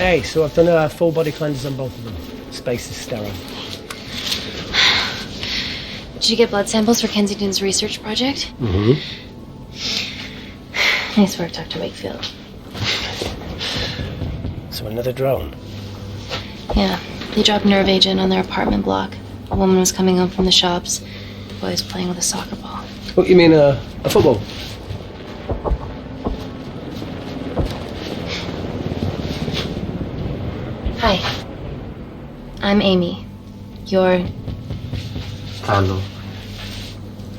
Okay, so I've done a full body cleanse on both of them. Space is sterile. Did you get blood samples for Kensington's research project? Mm-hmm. Nice work, Dr. Wakefield. So another drone? Yeah, they dropped nerve agent on their apartment block. A woman was coming home from the shops. The boy was playing with a soccer ball. What, you mean a football? Hi. I'm Amy. You're... Hello.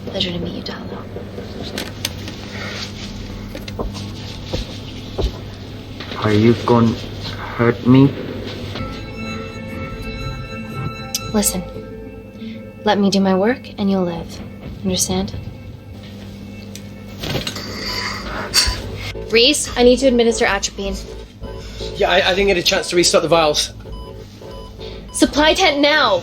Pleasure to meet you, Talo. Are you gonna hurt me? Listen. Let me do my work and you'll live. Understand? Reese, I need to administer atropine. Yeah, I didn't get a chance to restock the vials. Supply tent now!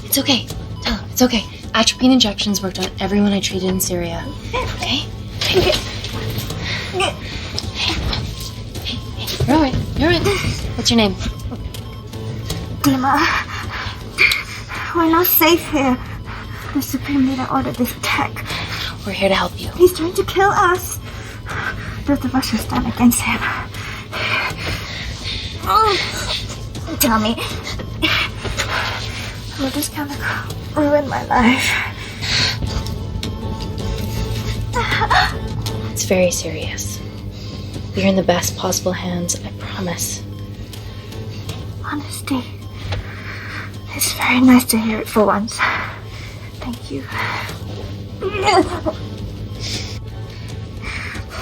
It's okay. Tell him, it's okay. Atropine injections worked on everyone I treated in Syria. Okay? Hey. You're alright. You're alright. What's your name? Dima, we're not safe here. The Supreme Leader ordered this attack. We're here to help you. He's trying to kill us. Both of us will stand against him. Tell me, will this chemical ruin my life? It's very serious. You're in the best possible hands, I promise. Honesty. It's very nice to hear it for once. Thank you.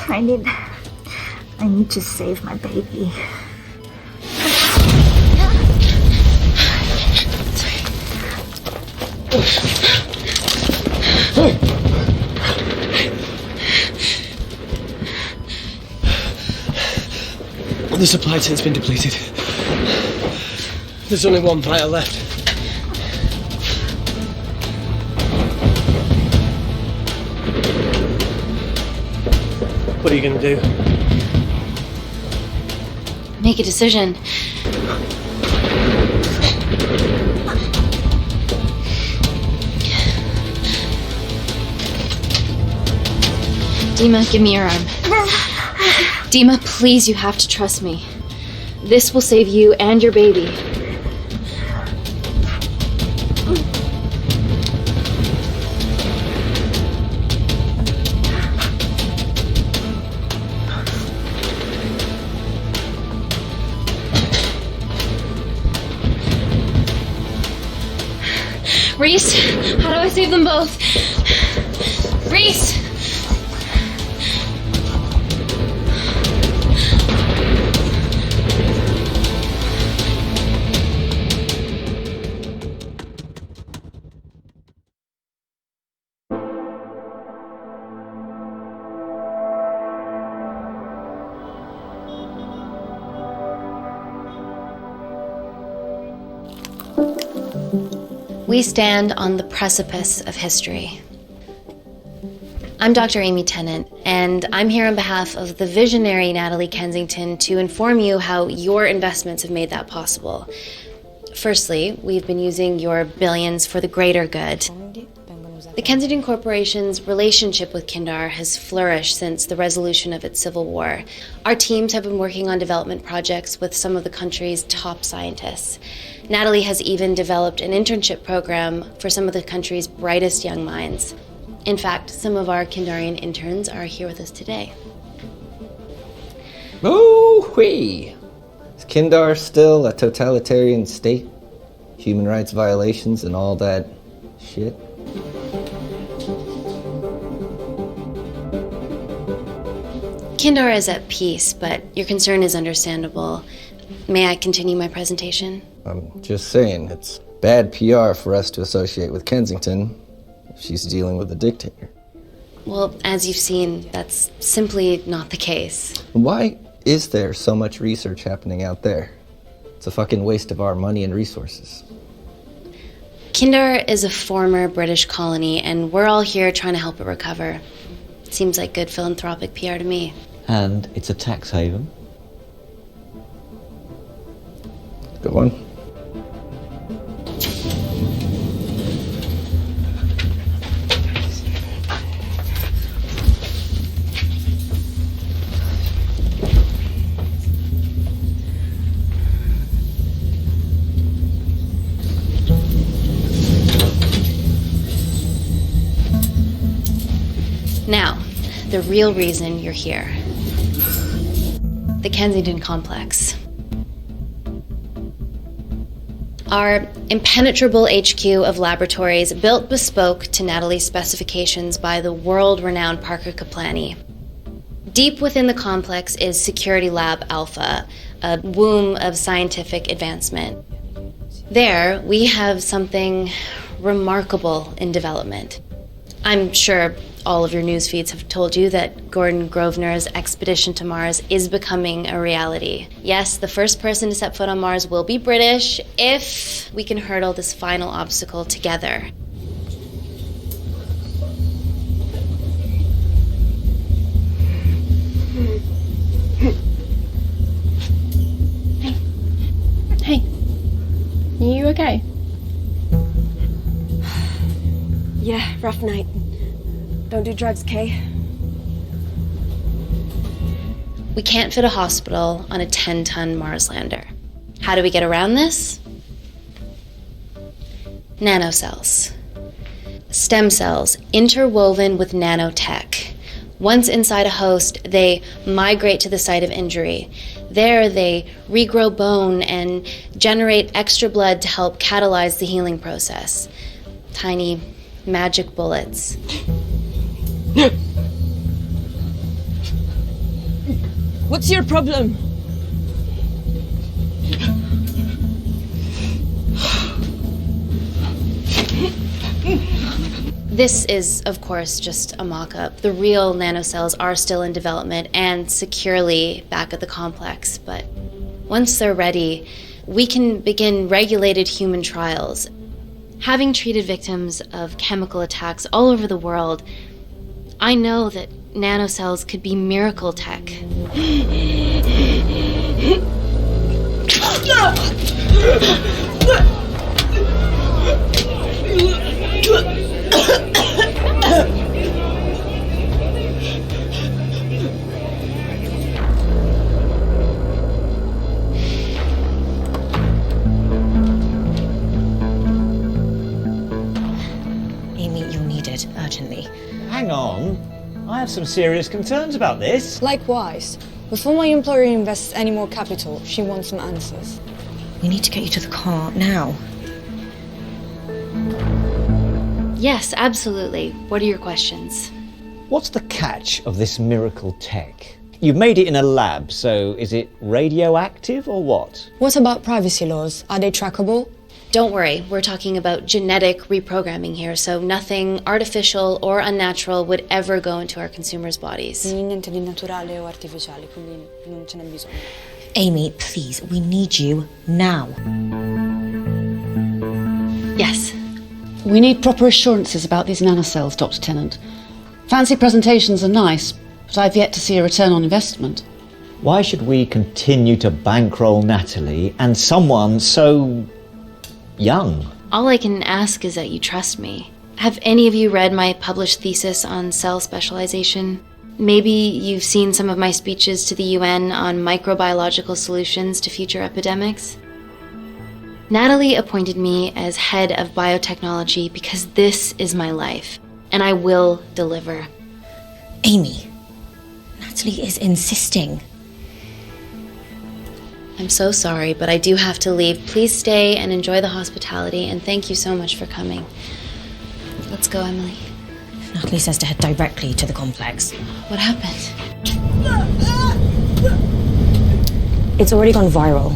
I need to save my baby. The supply tent's been depleted. There's only one vial left. What are you gonna do? Make a decision. Dima, give me your arm. Dima, please, you have to trust me. This will save you and your baby. Reese, how do I save them both? Reese! We stand on the precipice of history. I'm Dr. Amy Tennant, and I'm here on behalf of the visionary Natalie Kensington to inform you how your investments have made that possible. Firstly, we've been using your billions for the greater good. The Kensington Corporation's relationship with Kindar has flourished since the resolution of its civil war. Our teams have been working on development projects with some of the country's top scientists. Natalie has even developed an internship program for some of the country's brightest young minds. In fact, some of our Kindarian interns are here with us today. Ooh-wee! Is Kindar still a totalitarian state? Human rights violations and all that shit? Kindar is at peace, but your concern is understandable. May I continue my presentation? I'm just saying, it's bad PR for us to associate with Kensington if she's dealing with a dictator. Well, as you've seen, that's simply not the case. Why is there so much research happening out there? It's a fucking waste of our money and resources. Kindar is a former British colony, and we're all here trying to help it recover. Seems like good philanthropic PR to me. And it's a tax haven. Go on. Now, the real reason you're here. The Kensington Complex. Our impenetrable HQ of laboratories built bespoke to Natalie's specifications by the world-renowned Parker Kaplany. Deep within the complex is Security Lab Alpha, a womb of scientific advancement. There, we have something remarkable in development. I'm sure all of your news feeds have told you that Gordon Grosvenor's expedition to Mars is becoming a reality. Yes, the first person to set foot on Mars will be British if we can hurdle this final obstacle together. Hey, are you okay? Yeah, rough night. Don't do drugs, Kay. We can't fit a hospital on a 10-ton Mars lander. How do we get around this? Nanocells. Stem cells interwoven with nanotech. Once inside a host, they migrate to the site of injury. There, they regrow bone and generate extra blood to help catalyze the healing process. Tiny magic bullets. What's your problem? This is, of course, just a mock-up. The real nanocells are still in development and securely back at the complex, but once they're ready, we can begin regulated human trials. Having treated victims of chemical attacks all over the world, I know that nanocells could be miracle tech. Amy, you're needed urgently. Hang on. I have some serious concerns about this. Likewise. Before my employer invests any more capital, she wants some answers. We need to get you to the car now. Yes, absolutely. What are your questions? What's the catch of this miracle tech? You've made it in a lab, so is it radioactive or what? What about privacy laws? Are they trackable? Don't worry, we're talking about genetic reprogramming here, so nothing artificial or unnatural would ever go into our consumers' bodies. Niente di naturale o artificiale, quindi non ce n'è bisogno. Amy, please, we need you now. Yes. We need proper assurances about these nanocells, Dr. Tennant. Fancy presentations are nice, but I've yet to see a return on investment. Why should we continue to bankroll Natalie and someone so young? All I can ask is that you trust me. Have any of you read my published thesis on cell specialization? Maybe you've seen some of my speeches to the UN on microbiological solutions to future epidemics? Natalie appointed me as head of biotechnology because this is my life, and I will deliver. Amy, Natalie is insisting. I'm so sorry, but I do have to leave. Please stay and enjoy the hospitality, and thank you so much for coming. Let's go, Emily. Natalie says to head directly to the complex. What happened? It's already gone viral.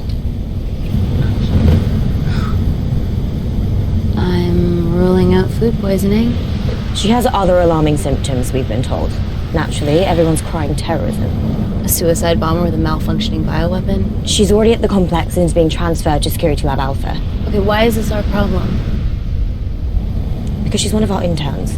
I'm ruling out food poisoning. She has other alarming symptoms, we've been told. Naturally, everyone's crying terrorism. A suicide bomber with a malfunctioning bioweapon? She's already at the complex and is being transferred to Security Lab Alpha. Okay, why is this our problem? Because she's one of our interns.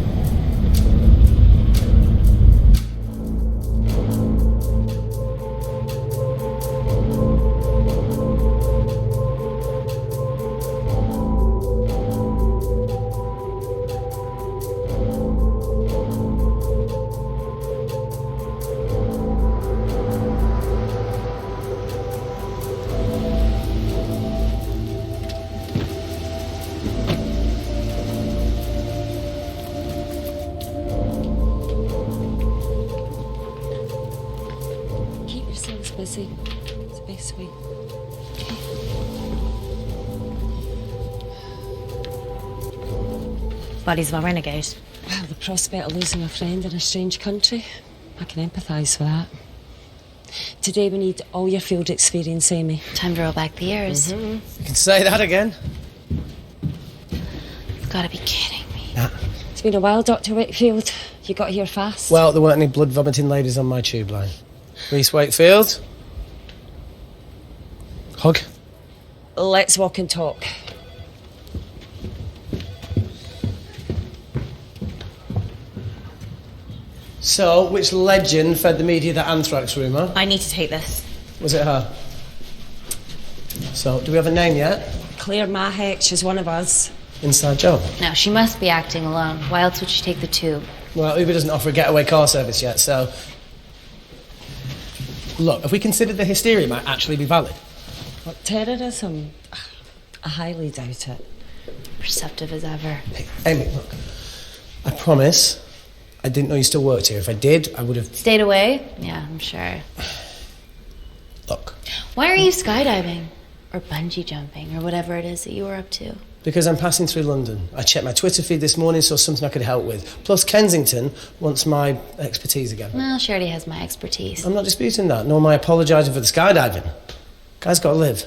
best way. Bodies of a renegade. Well, the prospect of losing a friend in a strange country, I can empathise with that. Today we need all your field experience, Amy. Time to roll back the years. You can say that again. You've got to be kidding me. Nah. It's been a while, Dr. Wakefield. You got here fast. Well, there weren't any blood-vomiting ladies on my tube line. Reese Wakefield. Hug. Let's walk and talk. So, which legend fed the media that anthrax rumour? I need to take this. Was it her? So, do we have a name yet? Claire Mahek, she's one of us. Inside job. Now, she must be acting alone. Why else would she take the tube? Well, Uber doesn't offer a getaway car service yet, so... Look, if we consider the hysteria might actually be valid. What, terrorism? I highly doubt it. Perceptive as ever. Hey, Amy, look. I promise I didn't know you still worked here. If I did, I would have... Stayed away? Yeah, I'm sure. Look. Why are you skydiving? Or bungee jumping, or whatever it is that you were up to? Because I'm passing through London. I checked my Twitter feed this morning, saw something I could help with. Plus, Kensington wants my expertise again. Well, she already has my expertise. I'm not disputing that, nor am I apologising for the skydiving. Guy's got to live.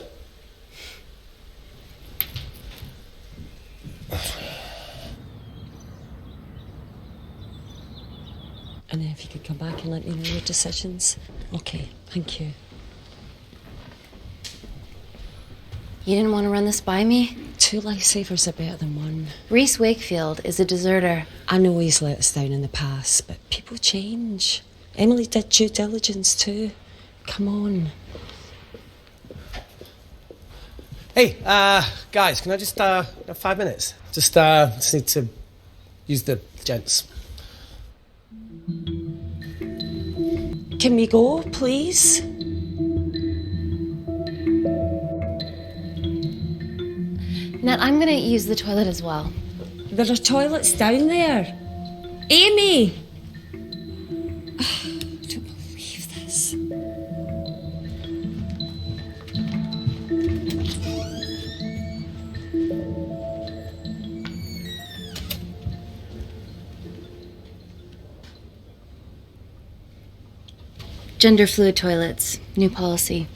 And if you could come back and let me know your decisions. Okay, thank you. You didn't want to run this by me? 2 lifesavers are better than 1. Reese Wakefield is a deserter. I know he's let us down in the past, but people change. Emily did due diligence too. Come on. Hey, guys, can I just have 5 minutes? Just need to use the gents. Can we go, please? Nat, I'm gonna use the toilet as well. There are toilets down there. Amy! I don't believe this. Gender fluid toilets, new policy.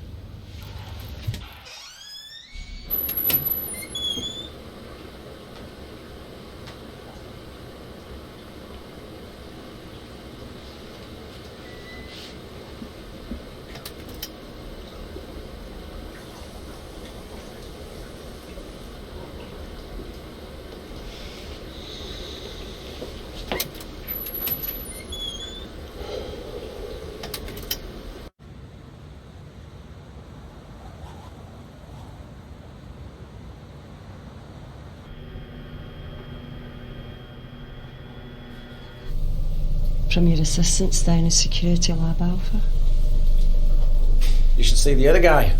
From your assistants down in Security Lab Alpha. You should see the other guy.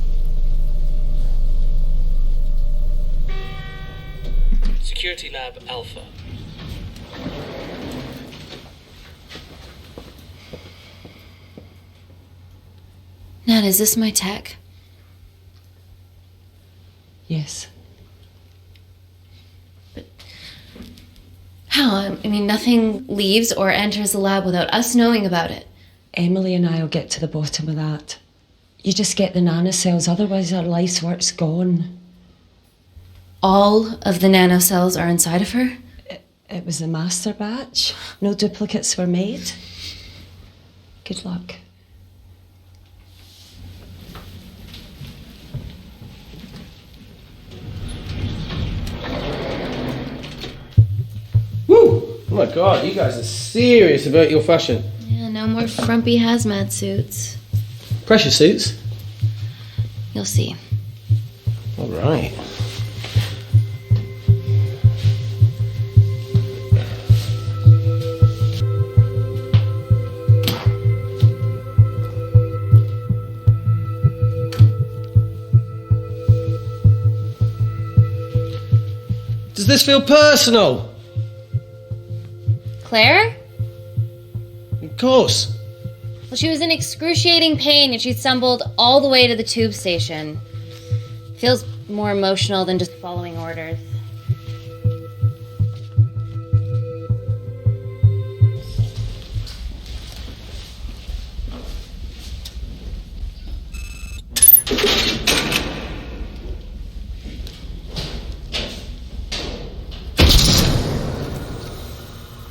Security Lab Alpha. Nat, is this my tech? Yes. How? I mean, nothing leaves or enters the lab without us knowing about it. Emily and I will get to the bottom of that. You just get the nanocells, otherwise our life's work's gone. All of the nanocells are inside of her? It was a master batch. No duplicates were made. Good luck. Woo! Oh my God, you guys are serious about your fashion. Yeah, no more frumpy hazmat suits. Pressure suits? You'll see. All right. Does this feel personal? Claire? Of course. Well, she was in excruciating pain and she stumbled all the way to the tube station. Feels more emotional than just following orders.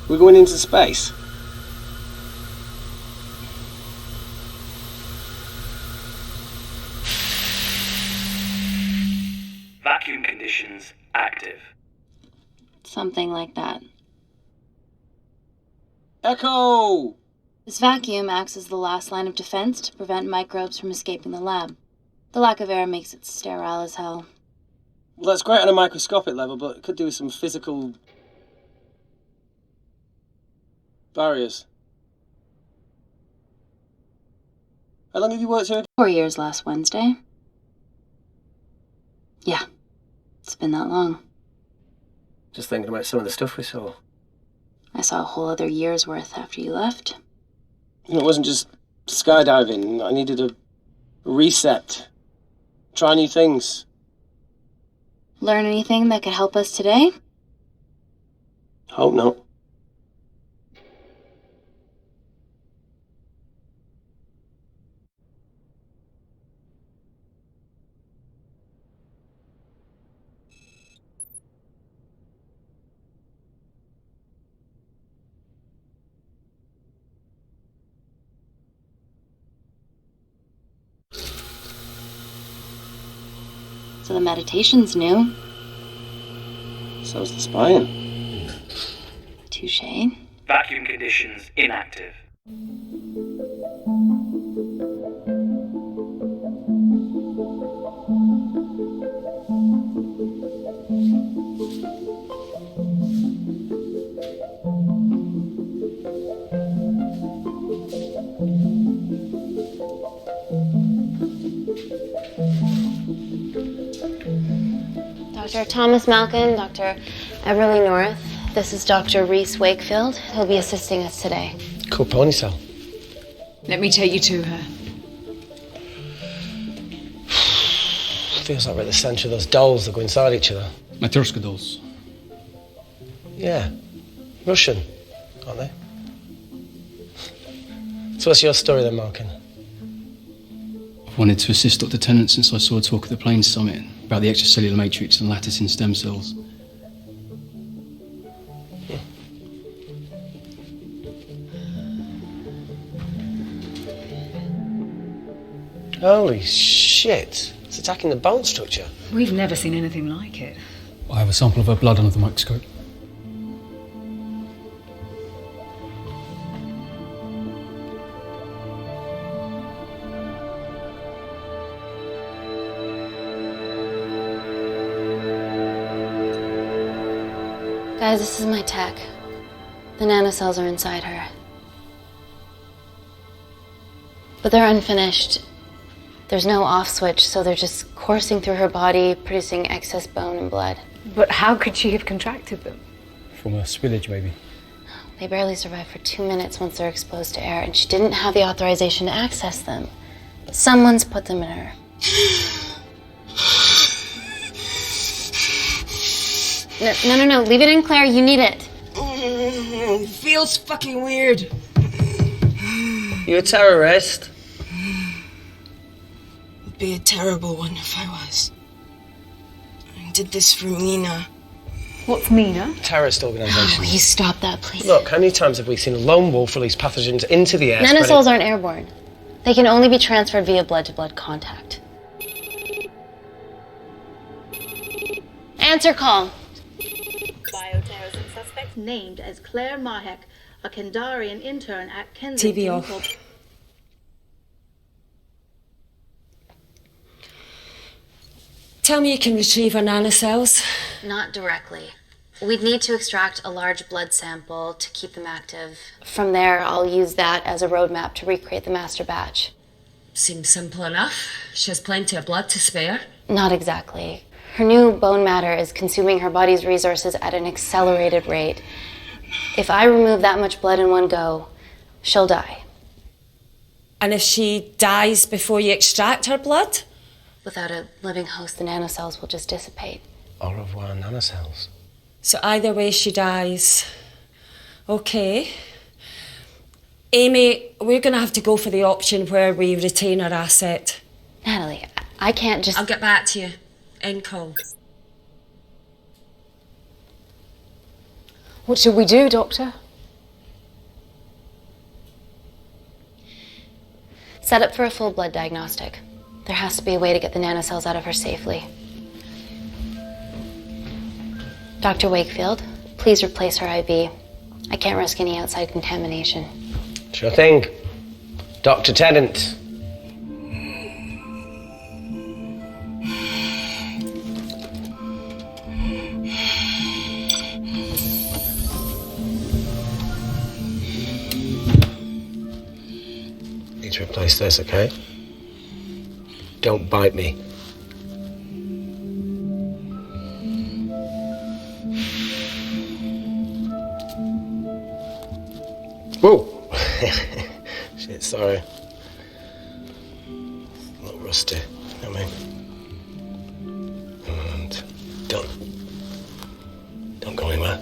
We're going into space. Vacuum conditions active. Something like that. Echo! This vacuum acts as the last line of defense to prevent microbes from escaping the lab. The lack of air makes it sterile as hell. Well, that's great on a microscopic level, but it could do with some physical barriers. How long have you worked here? 4 years last Wednesday. Yeah, it's been that long. Just thinking about some of the stuff we saw. I saw a whole other year's worth after you left. It wasn't just skydiving. I needed a reset. Try new things. Learn anything that could help us today? Hope not. So the meditation's new. So's the spine. Touché. Vacuum conditions inactive. Dr. Thomas Malkin, Dr. Everly North. This is Dr. Reese Wakefield. He'll be assisting us today. Cool ponytail. Let me take you to her. Feels like we're at the centre of those dolls that go inside each other. Matryoshka dolls. Yeah. Russian, aren't they? So what's your story then, Malkin? I've wanted to assist Dr. Tennant since I saw a talk at the Plains Summit about the extracellular matrix and lattice in stem cells. Holy shit. It's attacking the bone structure. We've never seen anything like it. I have a sample of her blood under the microscope. Guys, this is my tech. The nanocells are inside her. But they're unfinished. There's no off switch, so they're just coursing through her body, producing excess bone and blood. But how could she have contracted them? From a spillage, maybe. They barely survive for 2 minutes once they're exposed to air, and she didn't have the authorization to access them. Someone's put them in her. No. Leave it in, Claire. You need it. Feels fucking weird. You a terrorist? Would be a terrible one if I was. I did this for Mina. What's Mina? Terrorist organisation. Will you stop that, please? Look, how many times have we seen a lone wolf release pathogens into the air? Nanocells aren't airborne. They can only be transferred via blood-to-blood contact. Answer call. Bioterrorism suspect named as Claire Mahek, a Kandarian intern at Kensington. TV off. Tell me you can retrieve her nanocells. Not directly. We'd need to extract a large blood sample to keep them active. From there, I'll use that as a roadmap to recreate the master batch. Seems simple enough. She has plenty of blood to spare. Not exactly. Her new bone matter is consuming her body's resources at an accelerated rate. If I remove that much blood in one go, she'll die. And if she dies before you extract her blood? Without a living host, the nanocells will just dissipate. Au revoir, nanocells. So either way, she dies. Okay. Amy, we're going to have to go for the option where we retain our asset. Natalie, I can't just... I'll get back to you. End call. What should we do, Doctor? Set up for a full blood diagnostic. There has to be a way to get the nanocells out of her safely. Dr. Wakefield, please replace her IV. I can't risk any outside contamination. Sure thing. Dr. Tennant. Need to replace this, okay? Don't bite me. Whoa! Shit, sorry. A little rusty, you know what I mean? And don't go anywhere.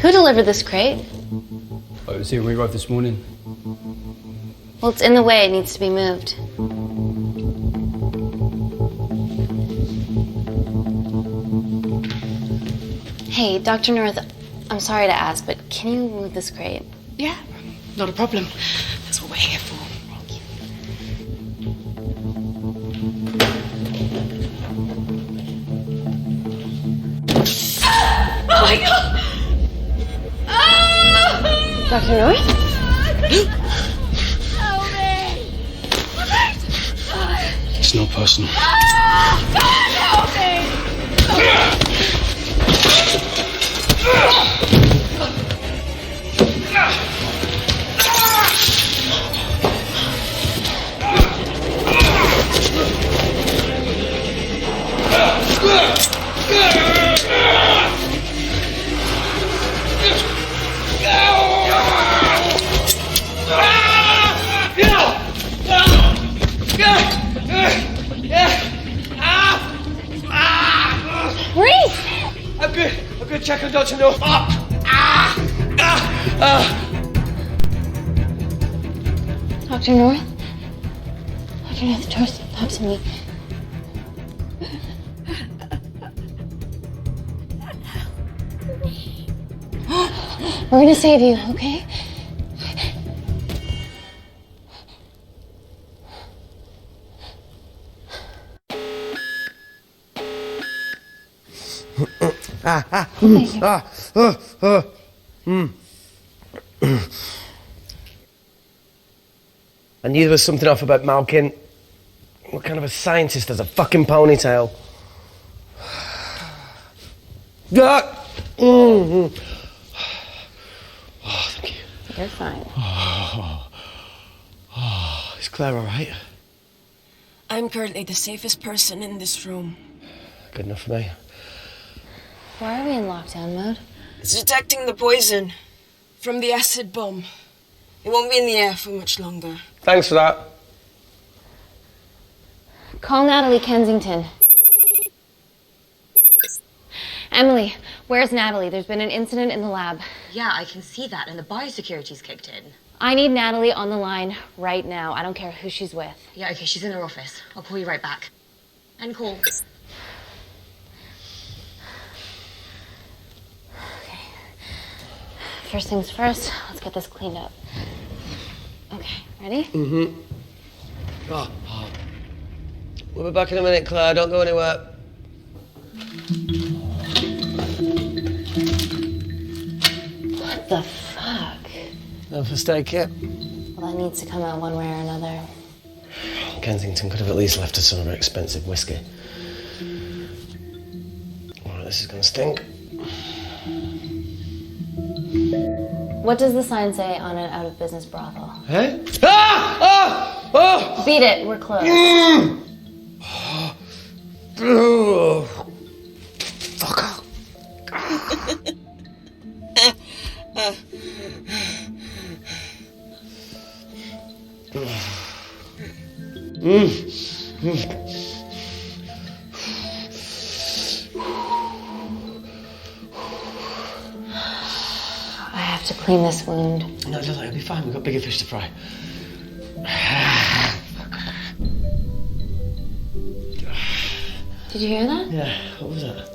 Who delivered this crate? Oh, it was here when we arrived this morning. Well, it's in the way. It needs to be moved. Hey, Dr. North, I'm sorry to ask, but can you move this crate? Yeah, not a problem. That's what we're here for. Oh my God! Dr. North? It's not personal. Help me! I'm good. Check on Dr. North. Dr. North? Dr. North, talk to me. We're gonna save you, okay? I knew there was something off about Malkin. What kind of a scientist has a fucking ponytail? Oh, thank you. You're fine. Is Claire all right? I'm currently the safest person in this room. Good enough for me. Why are we in lockdown mode? It's detecting the poison from the acid bomb. It won't be in the air for much longer. Thanks for that. Call Natalie Kensington. Emily, where's Natalie? There's been an incident in the lab. Yeah, I can see that, and the biosecurity's kicked in. I need Natalie on the line right now. I don't care who she's with. Yeah, okay, she's in her office. I'll call you right back. End call. Okay. First things first, let's get this cleaned up. Okay, ready? Mm-hmm. We'll be back in a minute, Claire. Don't go anywhere. What the fuck? No first aid kit. Well, that needs to come out one way or another. Kensington could have at least left us some of her expensive whiskey. All right, this is gonna stink. What does the sign say on an out-of-business brothel? Eh? Ah! Ah! Oh! Beat it, we're closed. Oh. Fuck off. I have to clean this wound. No, it'll be fine. We've got bigger fish to fry. Did you hear that? Yeah, what was that?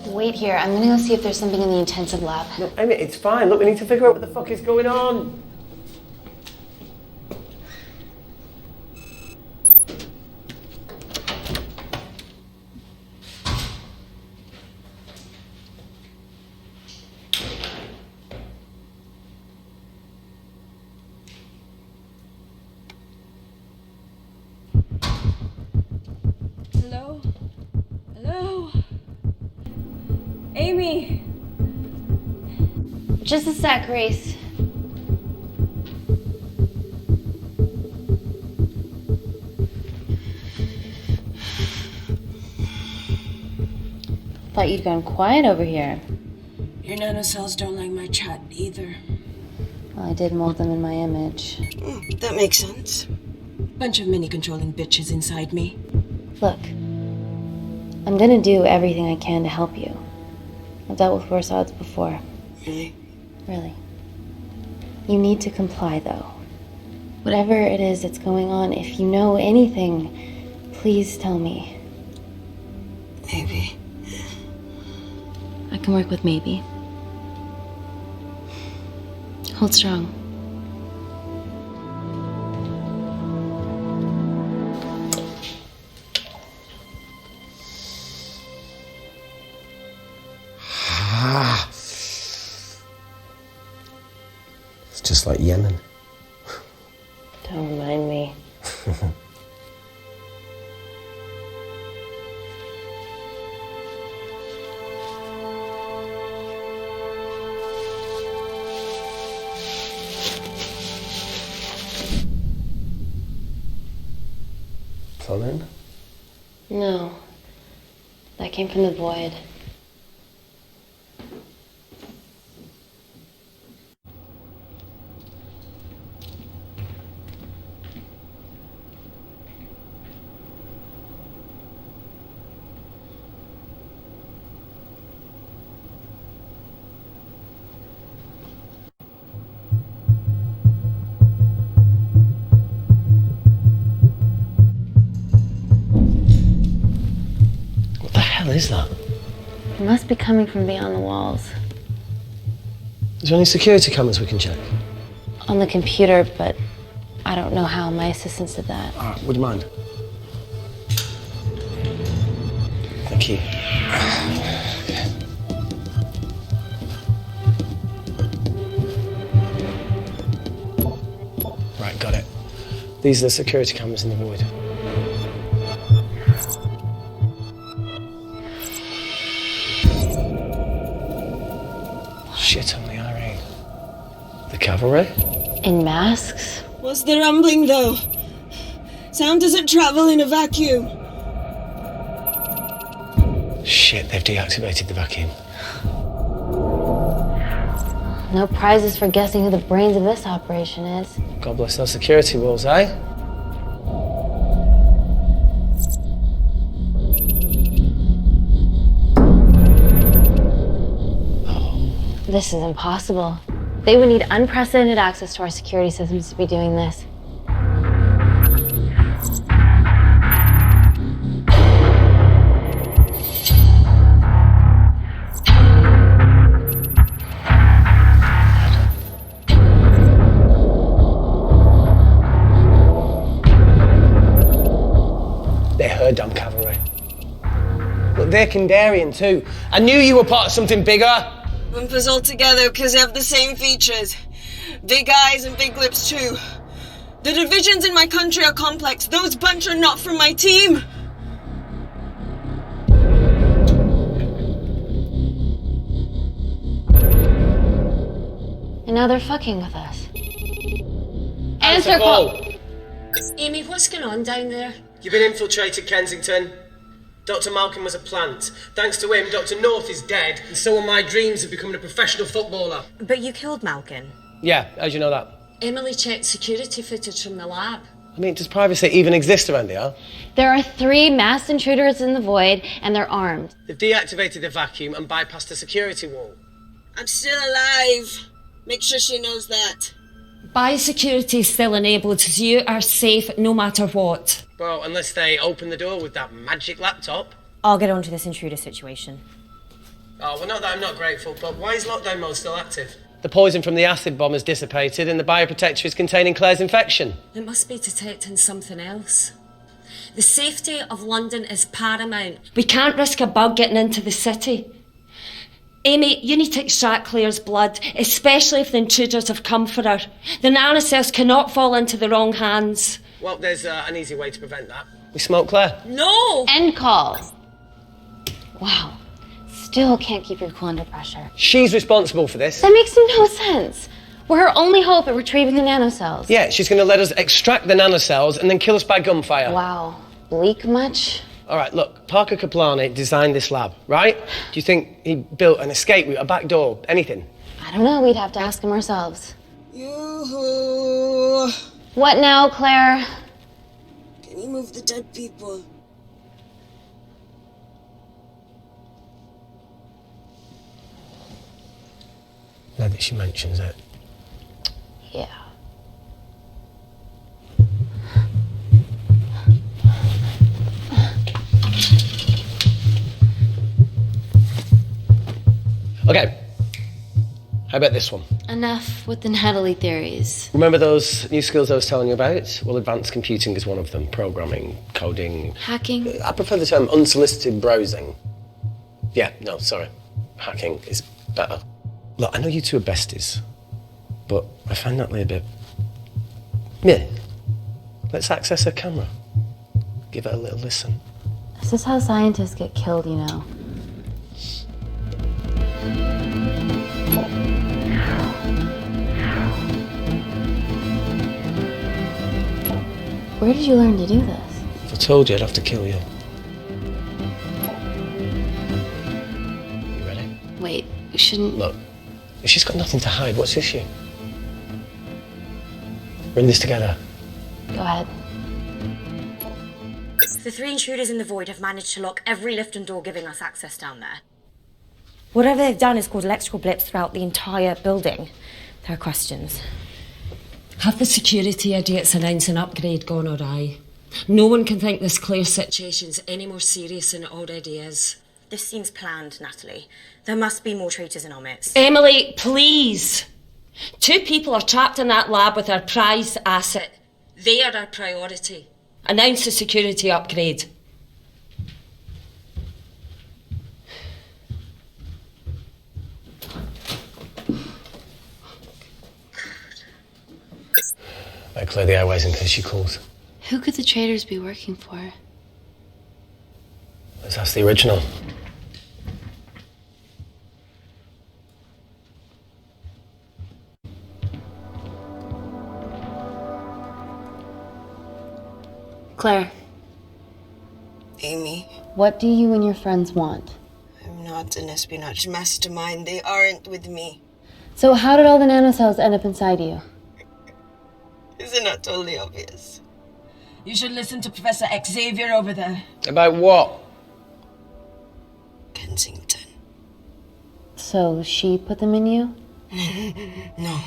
Wait here. I'm gonna go see if there's something in the intensive lab. No, Amy, it's fine. Look, we need to figure out what the fuck is going on. Hello? Hello? Amy! Just a sec, Grace. Thought you'd gone quiet over here. Your nanocells don't like my chat either. Well, I did mold them in my image. That makes sense. Bunch of mini-controlling bitches inside me. Look, I'm gonna do everything I can to help you. I've dealt with worse odds before. Really? Really. You need to comply, though. Whatever it is that's going on, if you know anything, please tell me. Maybe. I can work with maybe. Hold strong. It's just like Yemen. Don't remind me. Plumbing? No. That came from the void. What the hell is that? It must be coming from beyond the walls. Is there any security cameras we can check? On the computer, but I don't know how. My assistants did that. Would you mind? Thank you. Right, got it. These are the security cameras in the void. Shit on the Irene. The cavalry? In masks? What's the rumbling, though? Sound doesn't travel in a vacuum. Shit, they've deactivated the vacuum. No prizes for guessing who the brains of this operation is. God bless those security walls, eh? This is impossible. They would need unprecedented access to our security systems to be doing this. They're her damn cavalry. But they're Kandarian too. I knew you were part of something bigger. Lumpers all together because they have the same features. Big eyes and big lips too. The divisions in my country are complex. Those bunch are not from my team. now they're fucking with us. Answer call. Amy, what's going on down there? You've been infiltrated, Kensington. Dr. Malkin was a plant. Thanks to him, Dr. North is dead, and so are my dreams of becoming a professional footballer. But you killed Malkin. Yeah, how'd you know that? Emily checked security footage from the lab. I mean, does privacy even exist around here? There are 3 masked intruders in the void, and they're armed. They've deactivated the vacuum and bypassed the security wall. I'm still alive. Make sure she knows that. Biosecurity is still enabled, so you are safe no matter what. Well, unless they open the door with that magic laptop. I'll get onto this intruder situation. Oh, well, not that I'm not grateful, but why is lockdown mode still active? The poison from the acid bomb has dissipated and the bioprotector is containing Claire's infection. It must be detecting something else. The safety of London is paramount. We can't risk a bug getting into the city. Amy, you need to extract Claire's blood, especially if the intruders have come for her. The nanocells cannot fall into the wrong hands. Well, there's an easy way to prevent that. We smoke Claire. No! End call. Wow. Still can't keep your cool under pressure. She's responsible for this. That makes no sense. We're her only hope at retrieving the nanocells. Yeah, she's going to let us extract the nanocells and then kill us by gunfire. Wow. Bleak much? All right, look, Parker Kaplani designed this lab, right? Do you think he built an escape route, a back door, anything? I don't know. We'd have to ask him ourselves. Yoo-hoo. What now, Claire? Can you move the dead people? Now that she mentions it. Yeah. Okay. How about this one? Enough with the Natalie theories. Remember those new skills I was telling you about? Well, advanced computing is one of them. Programming, coding. Hacking? I prefer the term unsolicited browsing. Yeah, no, sorry. Hacking is better. Look, I know you two are besties, but I find Natalie a bit... Yeah. Let's access her camera. Give her a little listen. This is how scientists get killed, you know. Where did you learn to do this? If I told you, I'd have to kill you. You ready? Wait, you shouldn't... Look, if she's got nothing to hide, what's the issue? We're in this together. Go ahead. The 3 intruders in the void have managed to lock every lift and door giving us access down there. Whatever they've done has caused electrical blips throughout the entire building. There are questions. Have the security idiots announce an upgrade gone awry? No one can think this Claire situation's any more serious than it already is. This seems planned, Natalie. There must be more traitors in our midst. Emily, please! 2 people are trapped in that lab with our prized asset. They are our priority. Announce the security upgrade. I clear the airways in case she calls. Who could the traitors be working for? Let's ask the original. Claire. Amy. What do you and your friends want? I'm not an espionage mastermind. They aren't with me. So how did all the nanocells end up inside you? Is it not totally obvious? You should listen to Professor Xavier over there. About what? Kensington. So she put them in you? No.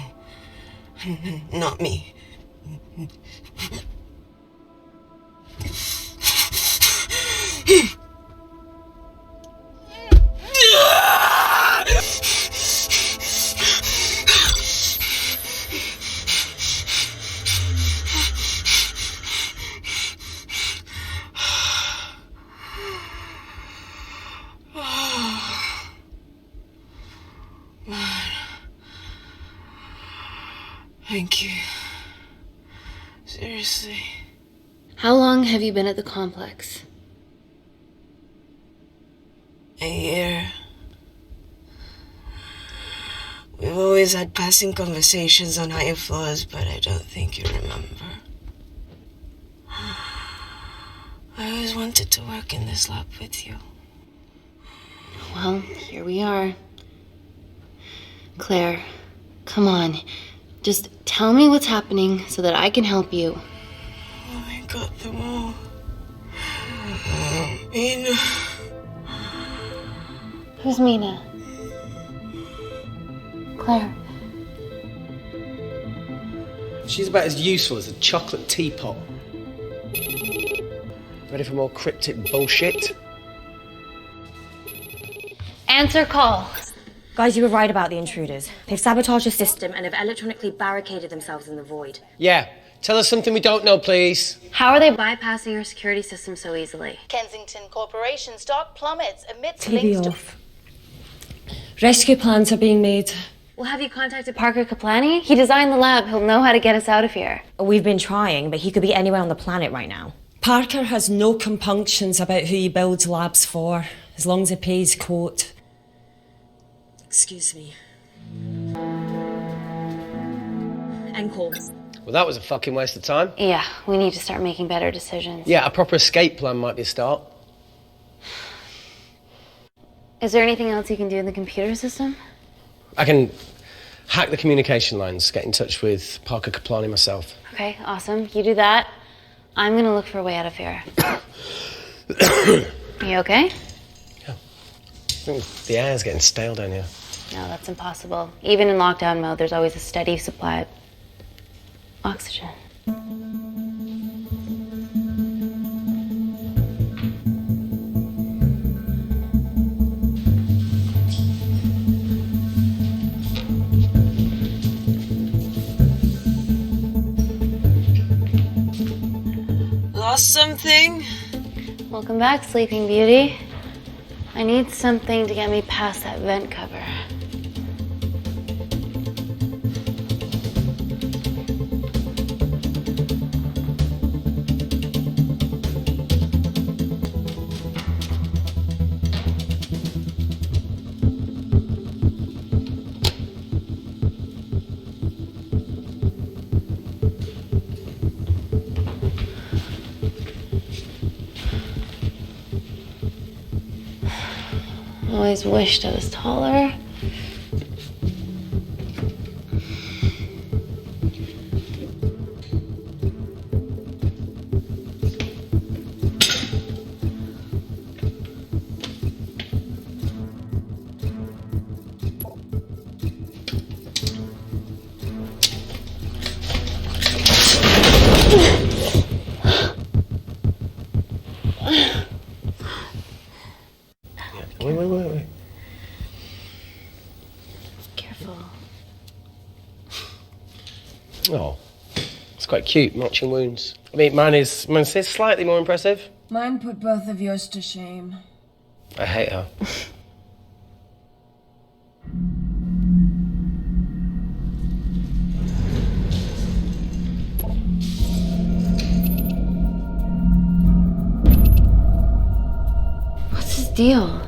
Not me. Thank you. Seriously. How long have you been at the complex? A year. We've always had passing conversations on higher floors, but I don't think you remember. I always wanted to work in this lab with you. Well, here we are. Claire, come on. Just tell me what's happening so that I can help you. Oh, I got them all. Mina. Who's Mina? Claire. She's about as useful as a chocolate teapot. Ready for more cryptic bullshit? Answer call. Guys, you were right about the intruders. They've sabotaged the system and have electronically barricaded themselves in the void. Yeah. Tell us something we don't know, please. How are they bypassing our security system so easily? Kensington Corporation stock plummets amidst TV links to... off. Rescue plans are being made. Well, have you contacted Parker Kaplani? He designed the lab. He'll know how to get us out of here. We've been trying, but he could be anywhere on the planet right now. Parker has no compunctions about who he builds labs for, as long as he pays quote. Excuse me. End call. Well, that was a fucking waste of time. Yeah, we need to start making better decisions. Yeah, a proper escape plan might be a start. Is there anything else you can do in the computer system? I can hack the communication lines, get in touch with Parker Kaplani myself. Okay, awesome. You do that. I'm gonna look for a way out of here. You okay? Yeah. I think the air's getting stale down here. No, that's impossible. Even in lockdown mode, there's always a steady supply of oxygen. Lost something? Welcome back, Sleeping Beauty. I need something to get me past that vent cover. I always wished I was taller. Wait. Careful. Oh, it's quite cute, matching wounds. I mean, mine's slightly more impressive. Mine put both of yours to shame. I hate her. What's his deal?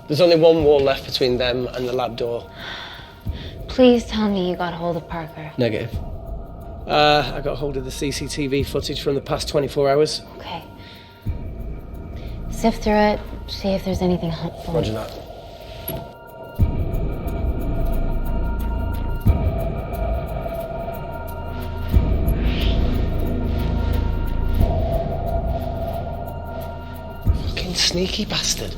There's only one wall left between them and the lab door. Please tell me you got hold of Parker. Negative. I got hold of the CCTV footage from the past 24 hours. Okay. Sift through it, see if there's anything helpful. Roger that. Fucking sneaky bastard.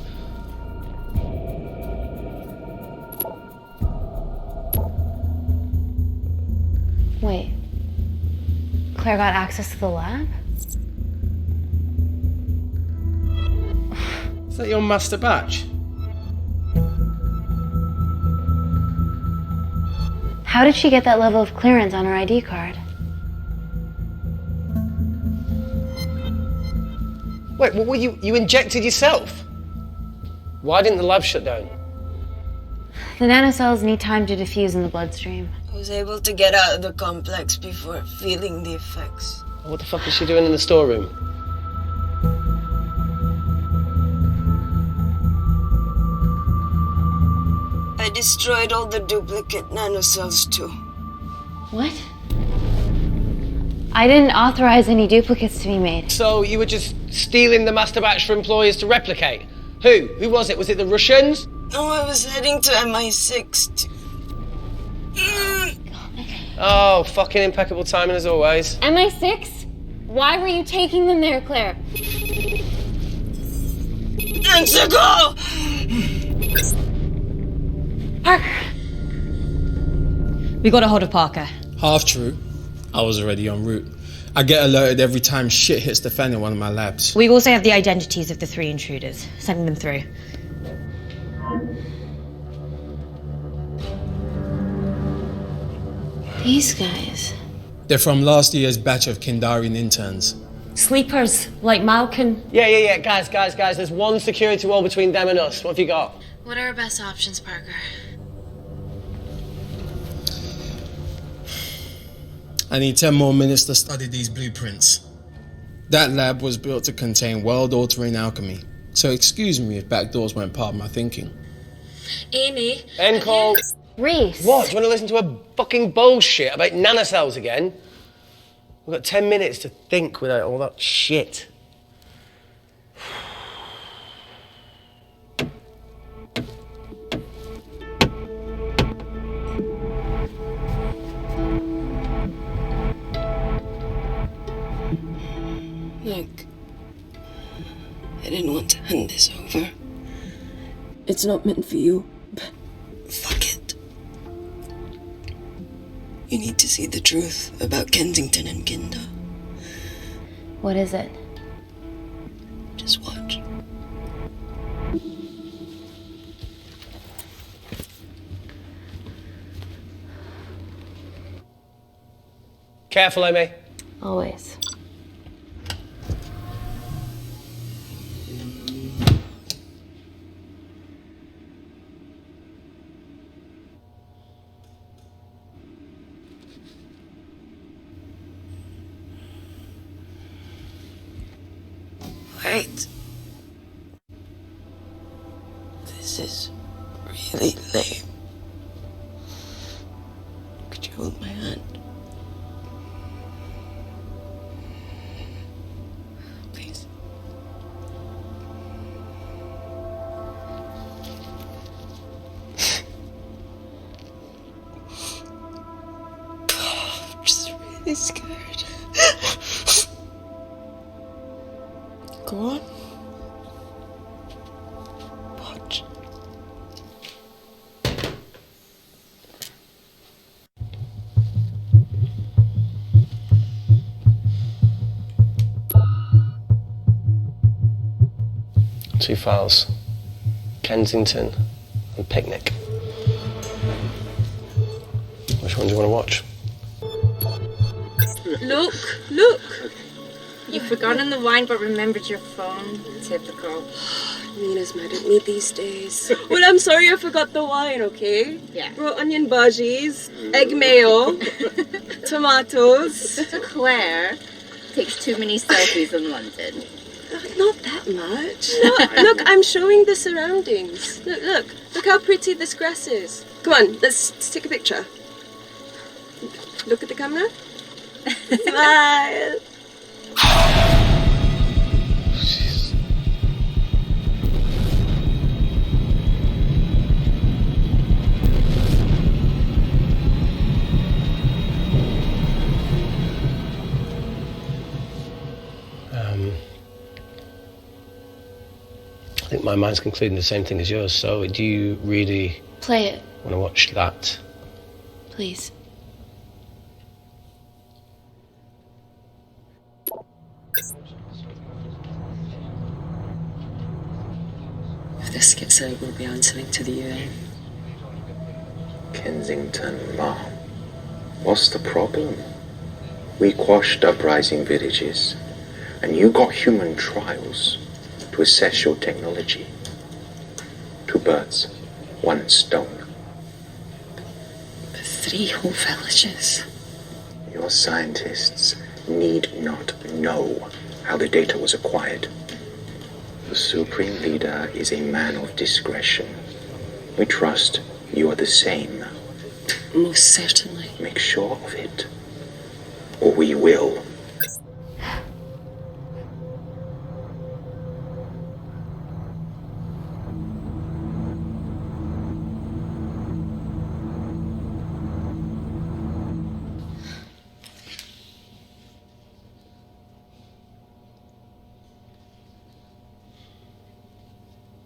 Wait. Claire got access to the lab? Is that your master batch? How did she get that level of clearance on her ID card? Wait, what were you injected yourself? Why didn't the lab shut down? The nanocells need time to diffuse in the bloodstream. I was able to get out of the complex before feeling the effects. What the fuck is she doing in the storeroom? I destroyed all the duplicate nanocells too. What? I didn't authorize any duplicates to be made. So you were just stealing the master batch for employers to replicate? Who? Who was it? Was it the Russians? No, I was heading to MI6 Oh, fucking impeccable timing as always. MI6? Why were you taking them there, Claire? Answer, go! Parker! We got a hold of Parker. Half true. I was already en route. I get alerted every time shit hits the fan in one of my labs. We also have the identities of the 3 intruders. Sending them through. These guys. They're from last year's batch of Kindarian interns. Sleepers, like Malkin. Yeah. Guys. There's one security wall between them and us. What have you got? What are our best options, Parker? I need 10 more minutes to study these blueprints. That lab was built to contain world-altering alchemy. So excuse me if backdoors weren't part of my thinking. Amy. End call. Reese. What? Do you want to listen to a fucking bullshit about nanocells again? We've got 10 minutes to think without all that shit. Look, I didn't want to hand this over. It's not meant for you, but fuck it. You need to see the truth about Kensington and Kinder. What is it? Just watch. Careful, Amy. Always. Wait. This is really lame. Could you hold my hand? Please. I'm just really scared. Go on. Watch. Two files. Kensington and Picnic. Which one do you want to watch? Look! You've forgotten the wine but remembered your phone. Typical. Nina's mad at me these days. Well, I'm sorry I forgot the wine, okay? Yeah. Raw onion bhajis, egg mayo, tomatoes. Claire takes too many selfies in London. Not that much. Look, I'm showing the surroundings. Look how pretty this grass is. Come on, let's take a picture. Look at the camera. Smile. I think my mind's concluding the same thing as yours, so do you really Play it, want to watch that? please. If this gets out, we'll be answering to the UN. Kensington, Mom. What's the problem? We quashed uprising villages, and you got human trials to assess your technology. 2 birds, 1 stone. But 3 whole villages. Your scientists need not know how the data was acquired. The Supreme Leader is a man of discretion. We trust you are the same. Most certainly. Make sure of it, or we will.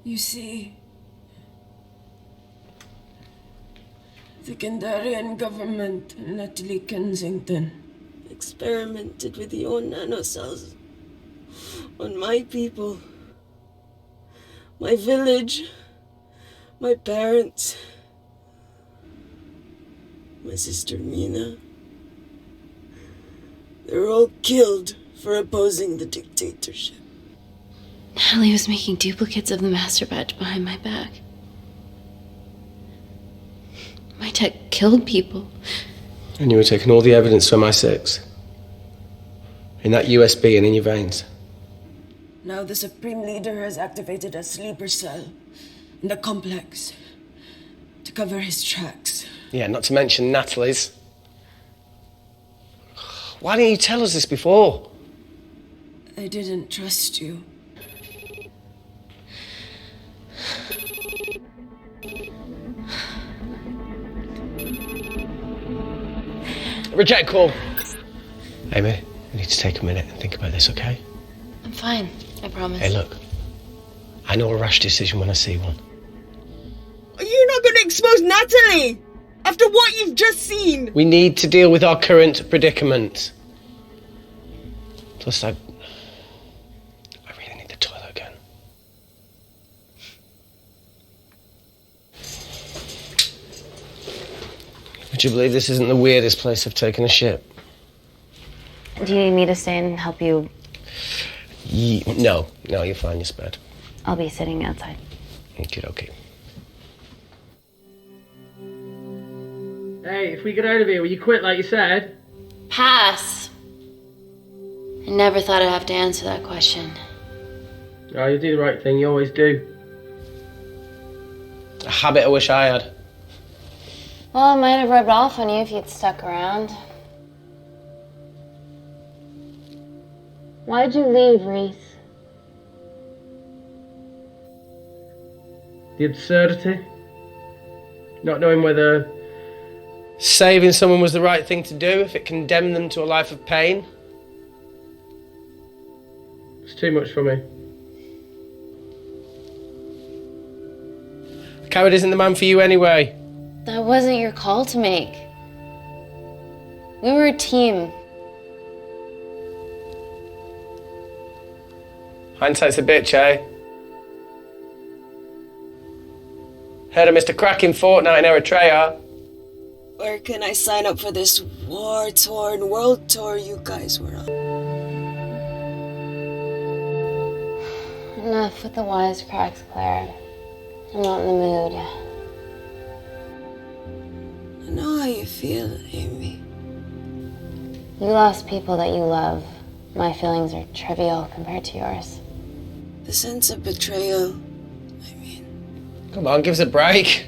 You see, the Kandarian government and Natalie Kensington experimented with your nanocells on my people, my village, my parents, my sister Mina. They were all killed for opposing the dictatorship. Natalie was making duplicates of the master batch behind my back. My tech killed people. And you were taking all the evidence from MI6? In that USB and in your veins? Now the Supreme Leader has activated a sleeper cell in the complex to cover his tracks. Yeah, not to mention Natalie's. Why didn't you tell us this before? I didn't trust you. Reject call. Amy, we need to take a minute and think about this, okay? I'm fine, I promise. Hey, look. I know a rash decision when I see one. Are you not going to expose Natalie? After what you've just seen? We need to deal with our current predicament. Plus, I really need the toilet again. Would you believe this isn't the weirdest place I've taken a shit? Do you need me to stay and help you? No, you're fine, you're spared. I'll be sitting outside. Okie-dokie. Hey, if we get out of here, will you quit like you said? Pass. I never thought I'd have to answer that question. Oh, you do the right thing, you always do. A habit I wish I had. Well, it might have rubbed off on you if you'd stuck around. Why'd you leave, Reese? The absurdity. Not knowing whether saving someone was the right thing to do if it condemned them to a life of pain. It's too much for me. A coward isn't the man for you anyway. That wasn't your call to make. We were a team. Hindsight's a bitch, eh? Heard of Mr. Cracking Fortnite in Eritrea. Where can I sign up for this war-torn world tour you guys were on? Enough with the wisecracks, Claire. I'm not in the mood. I know how you feel, Amy. You lost people that you love. My feelings are trivial compared to yours. The sense of betrayal. Come on, give us a break.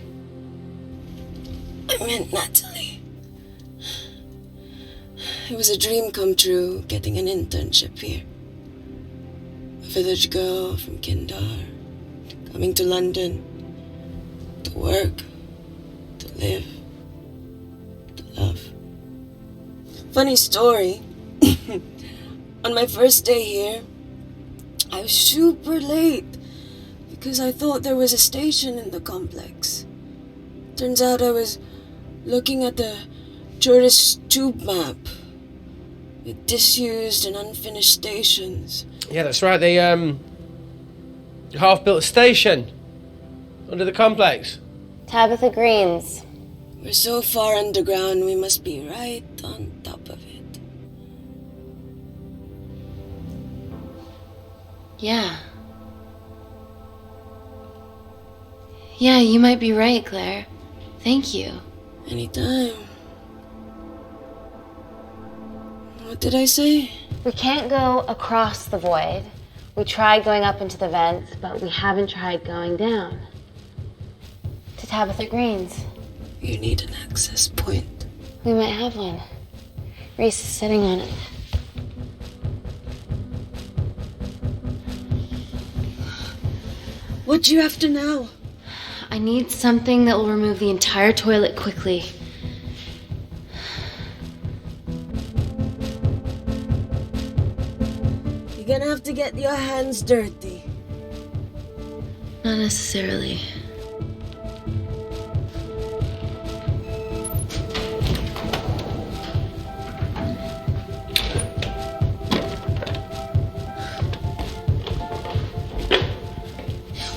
I meant Natalie. It was a dream come true, getting an internship here. A village girl from Kindar, coming to London, to work, to live, to love. Funny story. On my first day here, I was super late because I thought there was a station in the complex. Turns out I was looking at the tourist tube map with disused and unfinished stations. Yeah, that's right. They half-built station under the complex. Tabitha Greens. We're so far underground, we must be right on top of it. Yeah. Yeah, you might be right, Claire. Thank you. Anytime. What did I say? We can't go across the void. We tried going up into the vents, but we haven't tried going down. To Tabitha Green's. You need an access point. We might have one. Reese is sitting on it. What do you have to know? I need something that will remove the entire toilet quickly. You're gonna have to get your hands dirty. Not necessarily.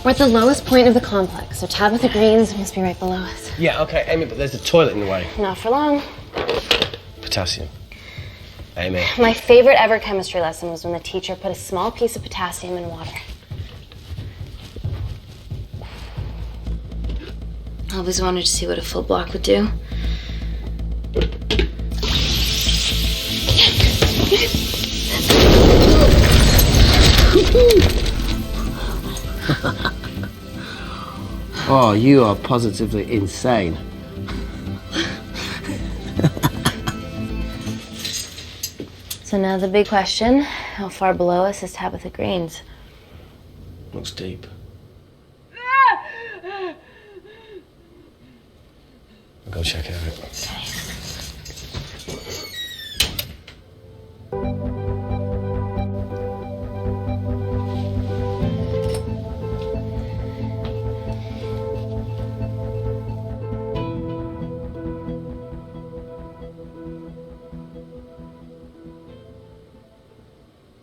We're at the lowest point of the complex, so Tabitha Green's must be right below us. Yeah, okay, Amy, but there's a toilet in the way. Not for long. Potassium. Amy. My favorite ever chemistry lesson was when the teacher put a small piece of potassium in water. I always wanted to see what a full block would do. Oh, you are positively insane. So now the big question, how far below us is Tabitha Green's? Looks deep. I'll go check it out.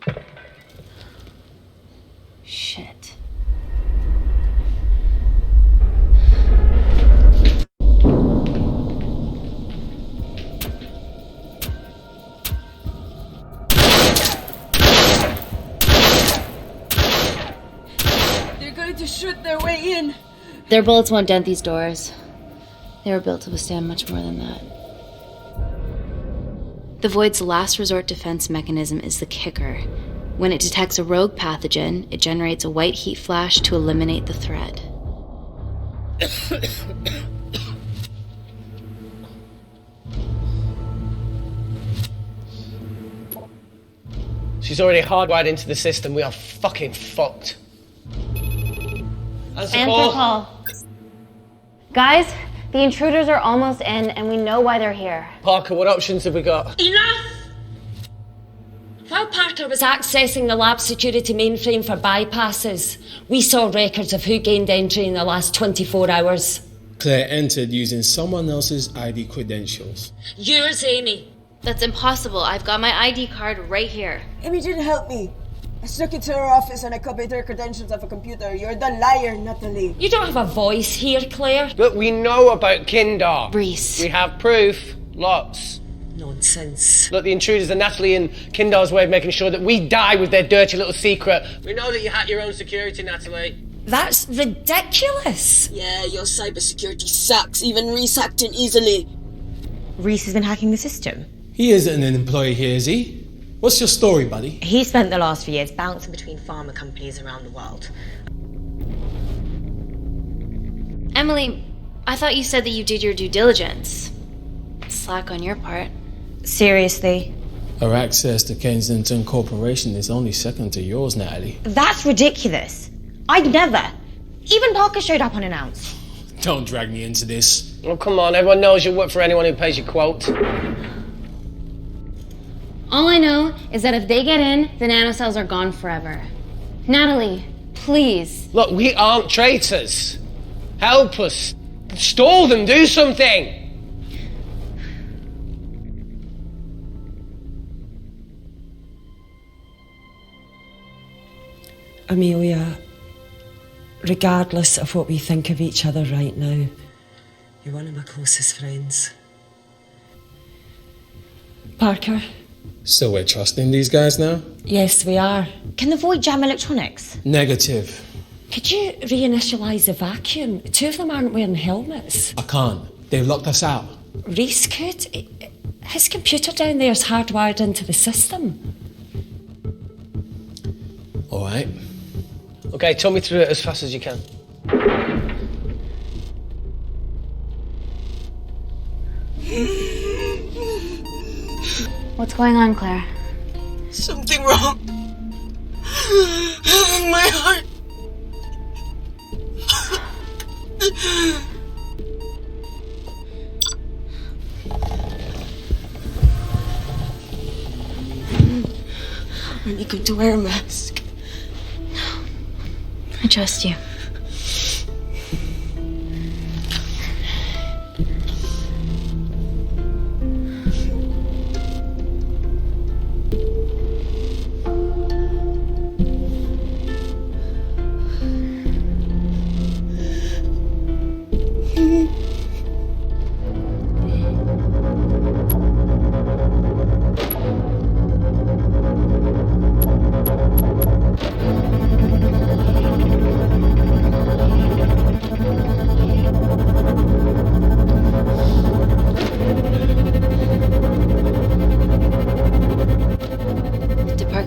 Okay. Shit. They're going to shoot their way in. Their bullets won't dent these doors. They were built to withstand much more than that. The Void's last resort defense mechanism is the kicker. When it detects a rogue pathogen, it generates a white heat flash to eliminate the threat. She's already hardwired into the system. We are fucking fucked. Answer call. Guys, the intruders are almost in, and we know why they're here. Parker, what options have we got? Enough! While Parker was accessing the lab security mainframe for bypasses, we saw records of who gained entry in the last 24 hours. Claire entered using someone else's ID credentials. Yours, Amy. That's impossible. I've got my ID card right here. Amy didn't help me. I stuck it to her office and I copied her credentials off a computer. You're the liar, Natalie. You don't have a voice here, Claire. Look, we know about Kindar. Reese. We have proof. Lots. Nonsense. Look, the intruders are Natalie and Kindar's way of making sure that we die with their dirty little secret. We know that you hack your own security, Natalie. That's ridiculous. Yeah, your cybersecurity sucks. Even Reese hacked it easily. Reese has been hacking the system. He isn't an employee here, is he? What's your story, buddy? He spent the last few years bouncing between pharma companies around the world. Emily, I thought you said that you did your due diligence. Slack on your part. Seriously? Our access to Kensington Corporation is only second to yours, Natalie. That's ridiculous. I'd never. Even Parker showed up unannounced. Don't drag me into this. Oh, come on. Everyone knows you work for anyone who pays your quote. All I know is that if they get in, the nanocells are gone forever. Natalie, please. Look, we aren't traitors. Help us. Stall them. Do something. Amelia, regardless of what we think of each other right now, you're one of my closest friends. Parker? So we're trusting these guys now? Yes, we are. Can the Void jam electronics? Negative. Could you reinitialize the vacuum? Two of them aren't wearing helmets. I can't. They've locked us out. Reese could. His computer down there is hardwired into the system. All right. Okay, talk me through it as fast as you can. What's going on, Claire? Something wrong. My heart. You going to wear a mask? I trust you.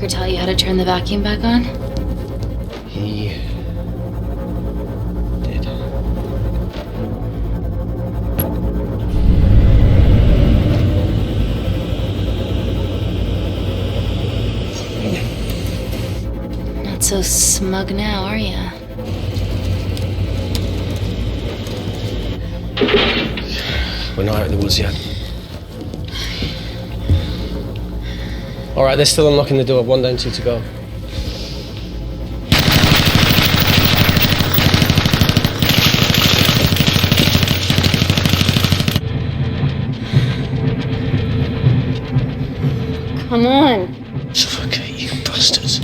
Tell you how to turn the vacuum back on? He did. Not so smug now, are ya? We're not out of the woods yet. All right, they're still unlocking the door. 1 down, 2 to go. Come on. Suffocate, you bastards.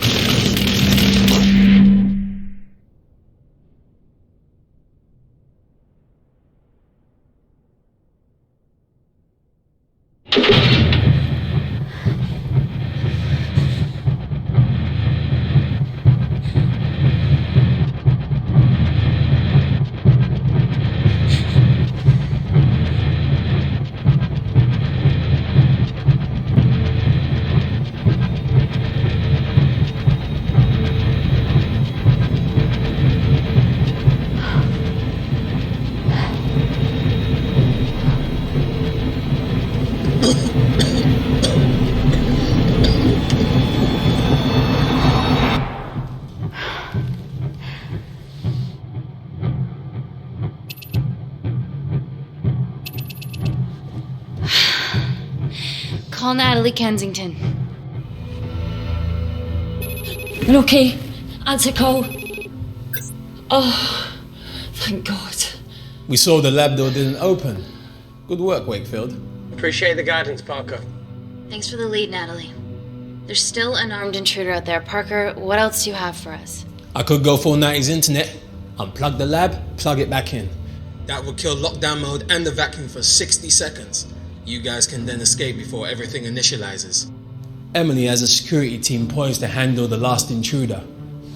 Call Natalie Kensington. You're okay? Answer call. Oh, thank God. We saw the lab door didn't open. Good work, Wakefield. Appreciate the guidance, Parker. Thanks for the lead, Natalie. There's still an armed intruder out there. Parker, what else do you have for us? I could go full 90s internet, unplug the lab, plug it back in. That would kill lockdown mode and the vacuum for 60 seconds. You guys can then escape before everything initializes. Emily has a security team poised to handle the last intruder.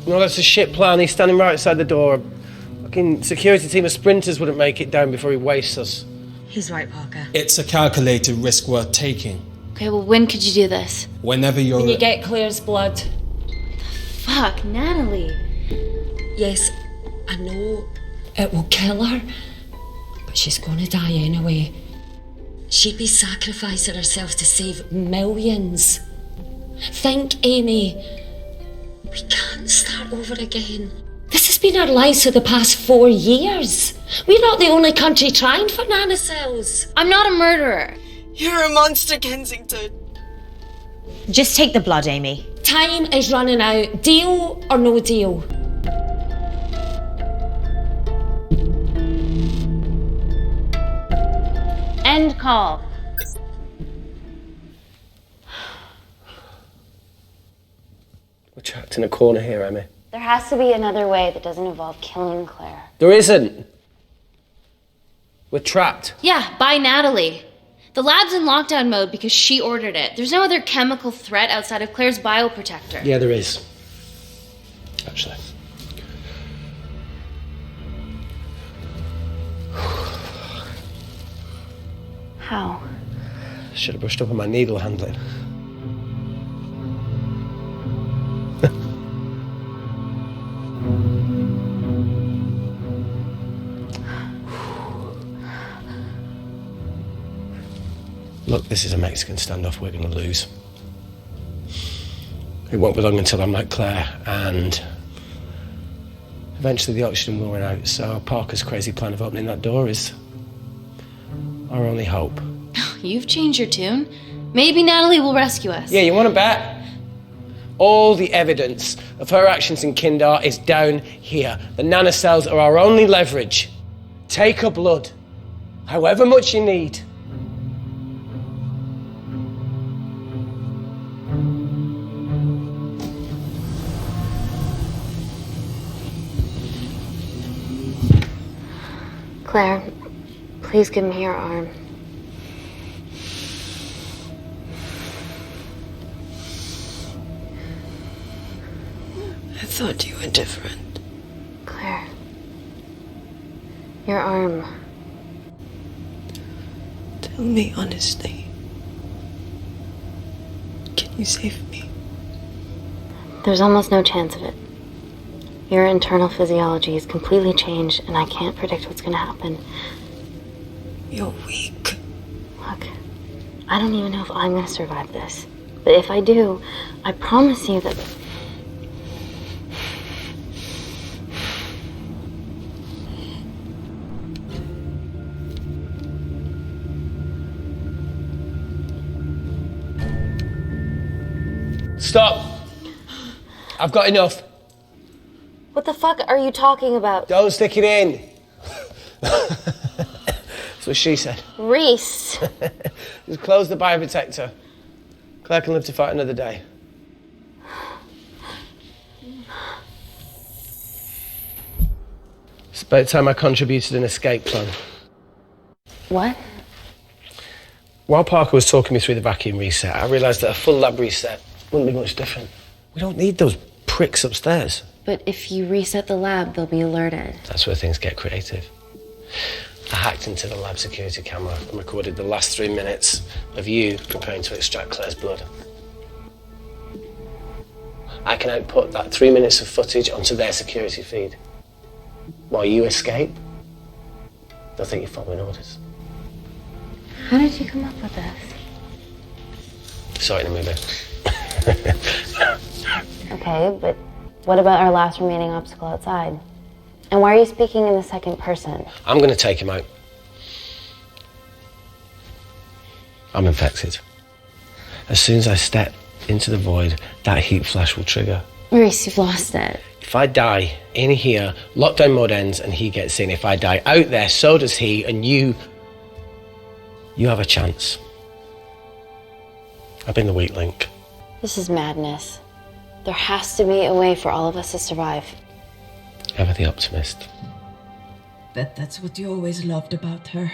No, that's a shit plan. He's standing right outside the door. Fucking security team of sprinters wouldn't make it down before he wastes us. He's right, Parker. It's a calculated risk worth taking. Okay, well, when could you do this? Whenever you're... When you get Claire's blood. Fuck, Natalie. Yes, I know. It will kill her, but she's gonna die anyway. She'd be sacrificing herself to save millions. Think, Amy. We can't start over again. This has been our lives for the past 4 years. We're not the only country trying for nanocells. I'm not a murderer. You're a monster, Kensington. Just take the blood, Amy. Time is running out. Deal or no deal? End call. We're trapped in a corner here, Emmy. There has to be another way that doesn't involve killing Claire. There isn't. We're trapped. Yeah, by Natalie. The lab's in lockdown mode because she ordered it. There's no other chemical threat outside of Claire's bioprotector. Yeah, there is. Actually. How? Should have brushed up on my needle handling. Look, this is a Mexican standoff we're going to lose. It won't be long until I'm like Claire, and eventually the oxygen will run out, so Parker's crazy plan of opening that door is our only hope. You've changed your tune. Maybe Natalie will rescue us. Yeah, you want to bet? All the evidence of her actions in Kindar is down here. The nanocells are our only leverage. Take her blood, however much you need. Claire, please give me your arm. I thought you were different. Claire, your arm. Tell me honestly. Can you save me? There's almost no chance of it. Your internal physiology is completely changed, and I can't predict what's going to happen. You're weak. Look, I don't even know if I'm going to survive this. But if I do, I promise you that... Stop! I've got enough. What the fuck are you talking about? Don't stick it in. That's what she said. Reese. Just close the bioprotector. Claire can live to fight another day. It's about time I contributed an escape plan. What? While Parker was talking me through the vacuum reset, I realised that a full lab reset wouldn't be much different. We don't need those pricks upstairs. But if you reset the lab, they'll be alerted. That's where things get creative. I hacked into the lab security camera and recorded the last 3 minutes of you preparing to extract Claire's blood. I can output that 3 minutes of footage onto their security feed. While you escape, they'll think you're following orders. How did you come up with this? Saw it in a movie. Okay, but what about our last remaining obstacle outside? And why are you speaking in the second person? I'm going to take him out. I'm infected. As soon as I step into the void, that heat flash will trigger. Reese, you've lost it. If I die in here, lockdown mode ends and he gets in. If I die out there, so does he, and you have a chance. I've been the weak link. This is madness. There has to be a way for all of us to survive. Ever the optimist. Bet that's what you always loved about her.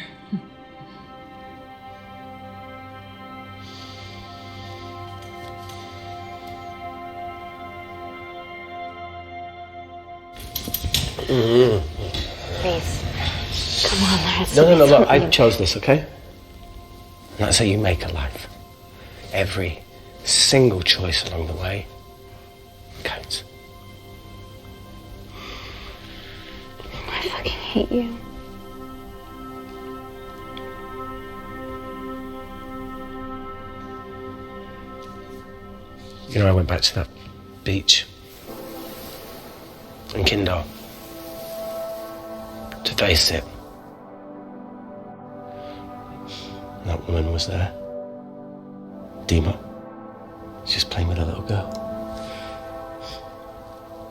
Reese, come on, there has to No, be look, I something. chose this, okay? And that's how you make a life. Every single choice along the way counts. I fucking hate you. You know, I went back to that beach in Kindar to face it. And that woman was there. Dima. She's just playing with a little girl.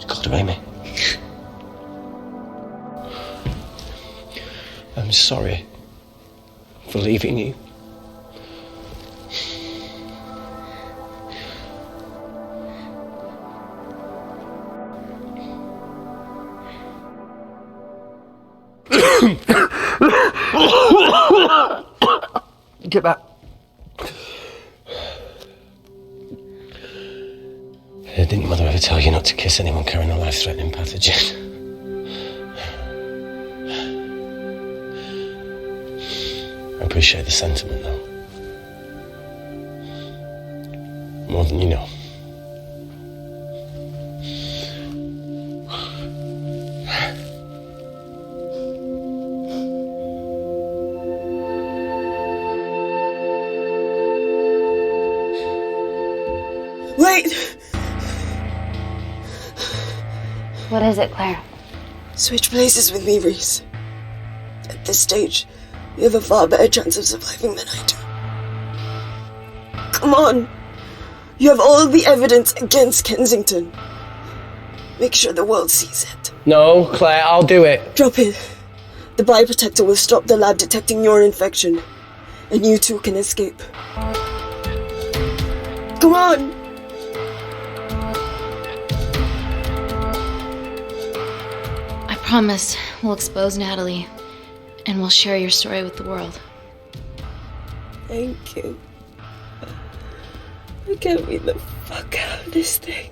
She called her Amy. I'm sorry for leaving you. Get back. Didn't your mother ever tell you not to kiss anyone carrying a life-threatening pathogen? I appreciate the sentiment, though. More than you know. Wait! What is it, Claire? Switch places with me, Reese. At this stage, you have a far better chance of surviving than I do. Come on! You have all the evidence against Kensington. Make sure the world sees it. No, Claire, I'll do it. Drop it. The bioprotector will stop the lab detecting your infection, and you two can escape. Come on! I promise we'll expose Natalie, and we'll share your story with the world. Thank you. Get me the fuck out of this thing.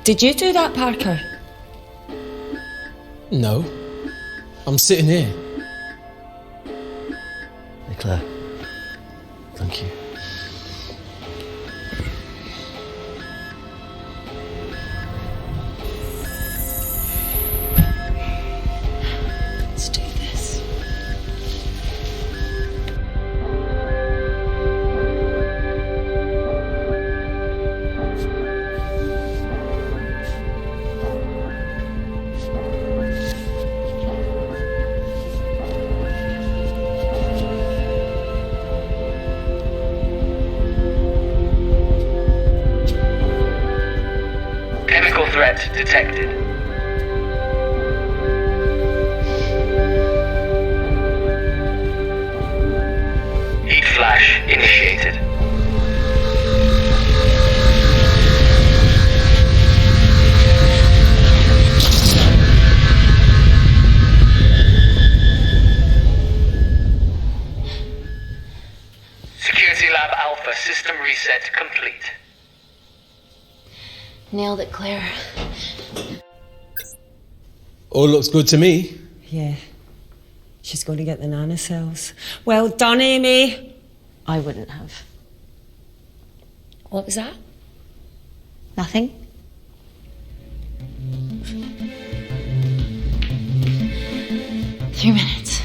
Did you do that, Parker? No. I'm sitting here. Hey, Claire. Thank you. Let's do this. Chemical threat detected. Heat flash initiated. Security Lab Alpha system reset complete. Nailed it, Claire. All looks good to me. Yeah. She's going to get the nanocells. Well done, Amy. I wouldn't have. What was that? Nothing? Three minutes.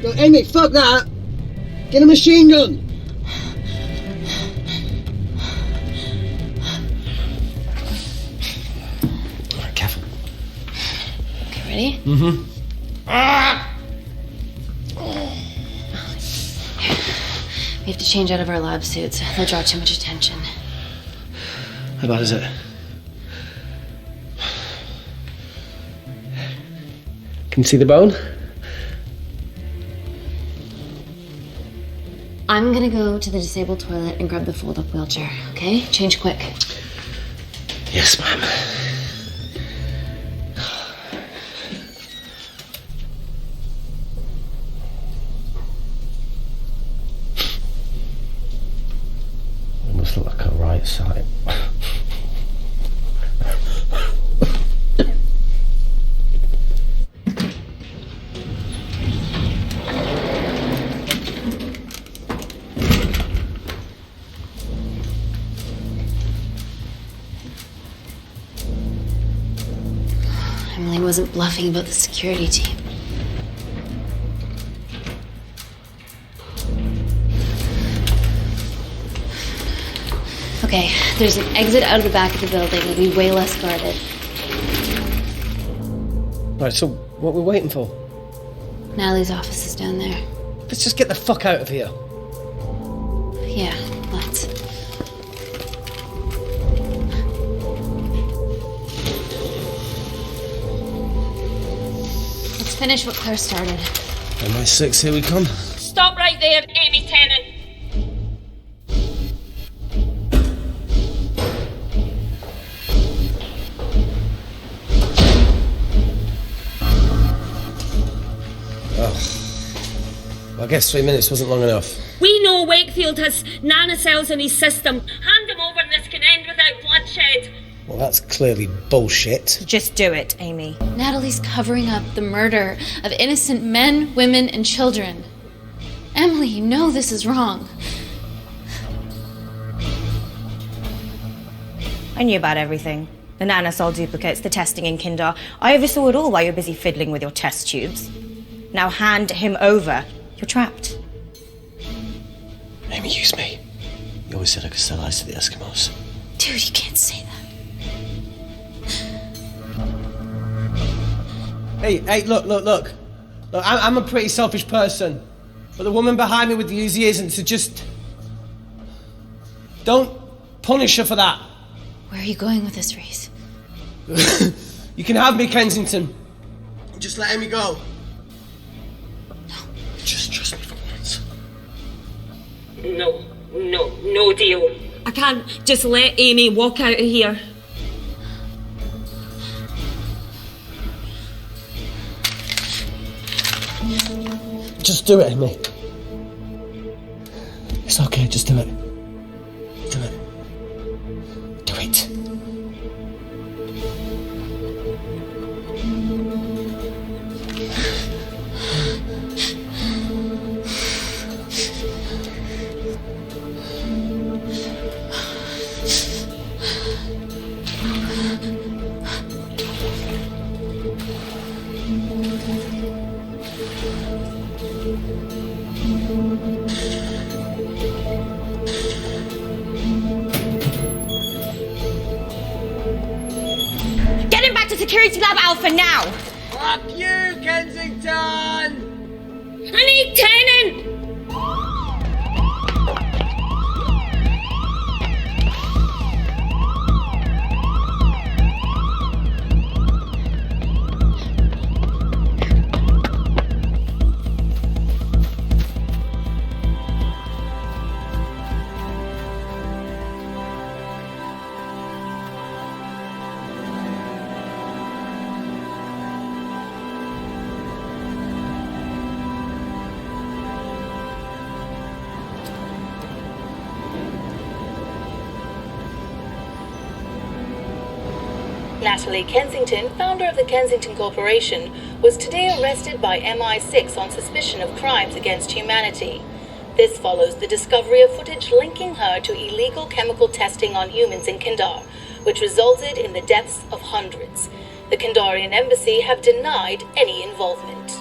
No, Amy, fuck that! Get a machine gun! Alright, careful. Okay, ready? Mm-hmm. We have to change out of our lab suits. They'll draw too much attention. How bad is it? Can you see the bone? I'm gonna go to the disabled toilet and grab the fold-up wheelchair, okay? Change quick. Yes, ma'am. It must look like a right side. Emily wasn't bluffing about the security team. Okay, there's an exit out of the back of the building. It'll be way less guarded. Right, so what are we waiting for? Natalie's office is down there. Let's just get the fuck out of here. Yeah, let's. Let's finish what Claire started. MI6, here we come. Stop right there, Amy Tennant. I guess 3 minutes wasn't long enough. We know Wakefield has nanocells in his system. Hand him over and this can end without bloodshed. Well, that's clearly bullshit. Just do it, Amy. Natalie's covering up the murder of innocent men, women, and children. Emily, you know this is wrong. I knew about everything. The nanosol duplicates, the testing in Kindar. I oversaw it all while you're busy fiddling with your test tubes. Now hand him over. You're trapped. Amy, use me. You always said I could sell ice to the Eskimos. Dude, you can't say that. Hey, look. I'm a pretty selfish person. But the woman behind me with the Uzi isn't, so just... don't punish her for that. Where are you going with this, Reese? You can have me, Kensington. Just let Amy go. No. Just trust me for once. No deal. I can't just let Amy walk out of here. Just do it, Amy. It's okay, just do it. Do it. Do it. Get him back to Security Lab Alpha now! Fuck you, Kensington! I need Tennant! Natalie Kensington, founder of the Kensington Corporation, was today arrested by MI6 on suspicion of crimes against humanity. This follows the discovery of footage linking her to illegal chemical testing on humans in Kindar, which resulted in the deaths of hundreds. The Kindarian embassy have denied any involvement.